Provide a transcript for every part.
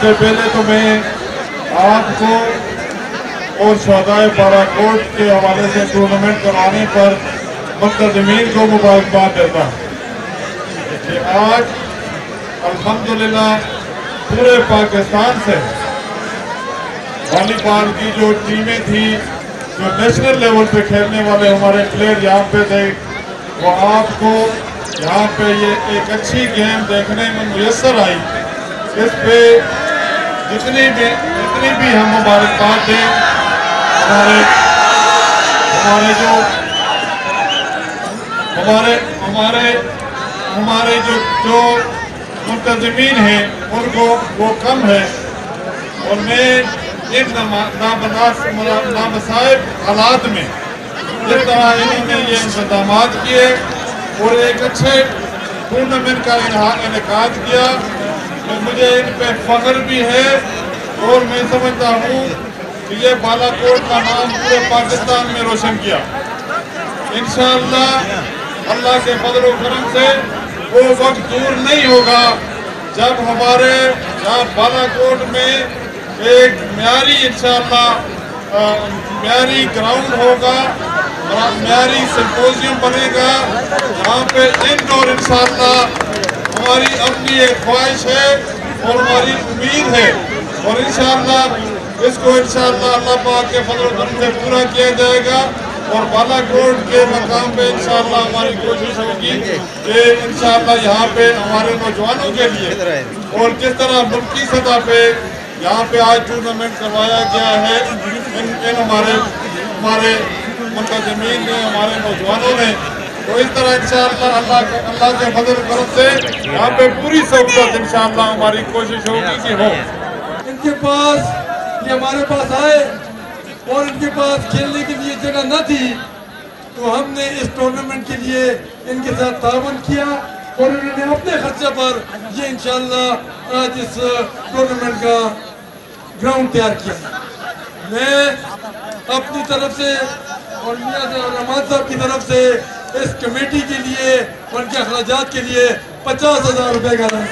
सबसे पहले तो मैं आपको और शहदाए बालाकोट के हवाले से टूर्नामेंट कराने पर मुंतज़मीन को मुबारकबाद देता हूँ कि आज अल्हम्दुलिल्लाह पूरे पाकिस्तान से वॉलीबॉल की जो टीमें थी, जो नेशनल लेवल पे खेलने वाले हमारे प्लेयर यहाँ पे थे, वो आपको यहाँ पे ये एक अच्छी गेम देखने में मुयस्सर आई। इस पे जितनी भी हम मुबारकबाद दें हमारे जो मुंतज़मीन हैं उनको वो कम है, और मैं इन नामसाइब हालात में जिस तरह इन्होंने ये इंतज़ामात किए और एक अच्छे टूर्नामेंट का इनेकाद किया, तो मुझे इन पे फ़ख्र भी है। और मैं समझता हूँ कि ये बालाकोट का नाम पूरे पाकिस्तान में रोशन किया। इंशाअल्लाह अल्लाह के फज़ल व करम से वो वक्त दूर नहीं होगा जब हमारे यहाँ बालाकोट में एक म्यारी इंशाअल्लाह म्यारी ग्राउंड होगा, म्यारी सिम्पोजियम बनेगा, जहाँ पे इंडोर इंशाअल्लाह हमारी अपनी एक ख्वाहिश है और हमारी उम्मीद है, और इंशाअल्लाह इसको इंशाअल्लाह अल्लाह पाक के फज़ल व करम से पूरा किया जाएगा। और बालाकोट के मकाम पे इंशाअल्लाह हमारी कोशिश होगी कि इंशाअल्लाह यहाँ पे हमारे नौजवानों के लिए और जिस तरह मुल्की सतह पे यहाँ पे आज टूर्नामेंट करवाया गया है, इन हमारे मुंतज़मीन ने, हमारे नौजवानों ने, तो इस तरह इंशाअल्लाह अल्लाह के फज़ल करम से यहाँ पे पूरी सहूलत इंशाअल्लाह हमारी कोशिश होगी कि हो। इनके पास ये हमारे पास आए और इनके पास खेलने के लिए जगह न थी, तो हमने इस टूर्नामेंट के लिए इनके साथ ताउन किया और उन्होंने अपने खर्चे पर ये इंशाअल्लाह आज इस टूर्नामेंट का ग्राउंड तैयार किया। मैं अपनी तरफ से और मियां रहमान साहब की तरफ से इस कमेटी के लिए उनके अखराजात के लिए 50,000 रुपए का दान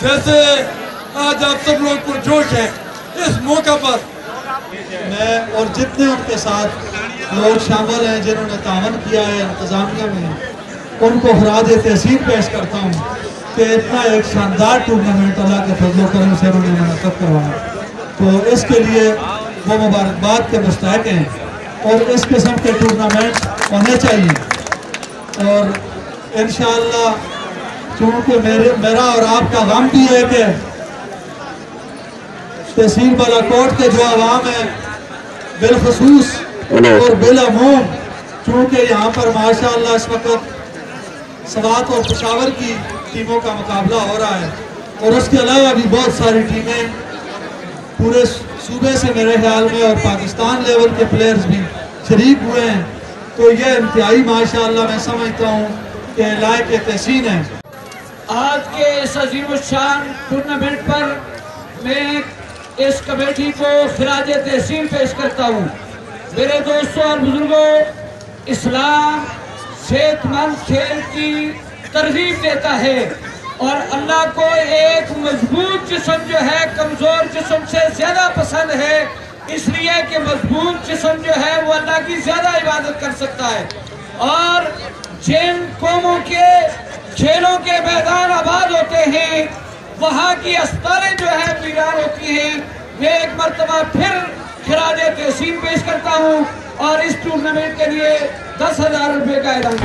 जैसे आज आप सब लोग पुरजोश हैं इस मौका पर, मैं और जितने उनके साथ लोग शामिल हैं जिन्होंने तावन किया है इंतज़ामिया में, उनको खराज तहसीन पेश करता हूँ कि इतना एक शानदार टूर्नामेंट अल्लाह के फजल व करम से उन्होंने मुनक़्क़िद करवाया, तो इसके लिए वो मुबारकबाद के मुस्तहिक़ हैं और इस किस्म के टूर्नामेंट होने चाहिए। और इंशाअल्लाह क्योंकि मेरा और आपका गम भी है कि तहसील बालाकोट के जो आवाम है बिलखसूस और बिलअमूम, क्योंकि यहाँ पर माशाअल्लाह इस वक्त सवात और पेशावर की टीमों का मुकाबला हो रहा है, और उसके अलावा भी बहुत सारी टीमें पूरे सूबे से मेरे ख्याल में और पाकिस्तान लेवल के प्लेयर्स भी शरीक हुए हैं, तो यह इंतहाई माशाअल्लाह मैं समझता हूँ कि लायक तहसीन है। आज के इस अजीम-उश-शान टूर्नामेंट पर मैं इस कमेटी को खिराज तहसीन पेश करता हूँ। मेरे दोस्तों और बुजुर्गों, इस्लाम सेहतमंद खेल की तरगीब देता है और अल्लाह को एक मजबूत जिस्म जो है कमजोर जिस्म से ज्यादा पसंद है, इसलिए कि मजबूत जिस्म जो है वो अल्लाह की ज्यादा इबादत कर सकता है। और जिन कौमों के खेलों के मैदान आबाद होते हैं, वहाँ की अस्पतालें जो है वीरान होती हैं। मैं एक मरतबा फिर खिराज तहसीन पेश करता हूँ और इस टूर्नामेंट के लिए 10,000 रुपए का ऐलान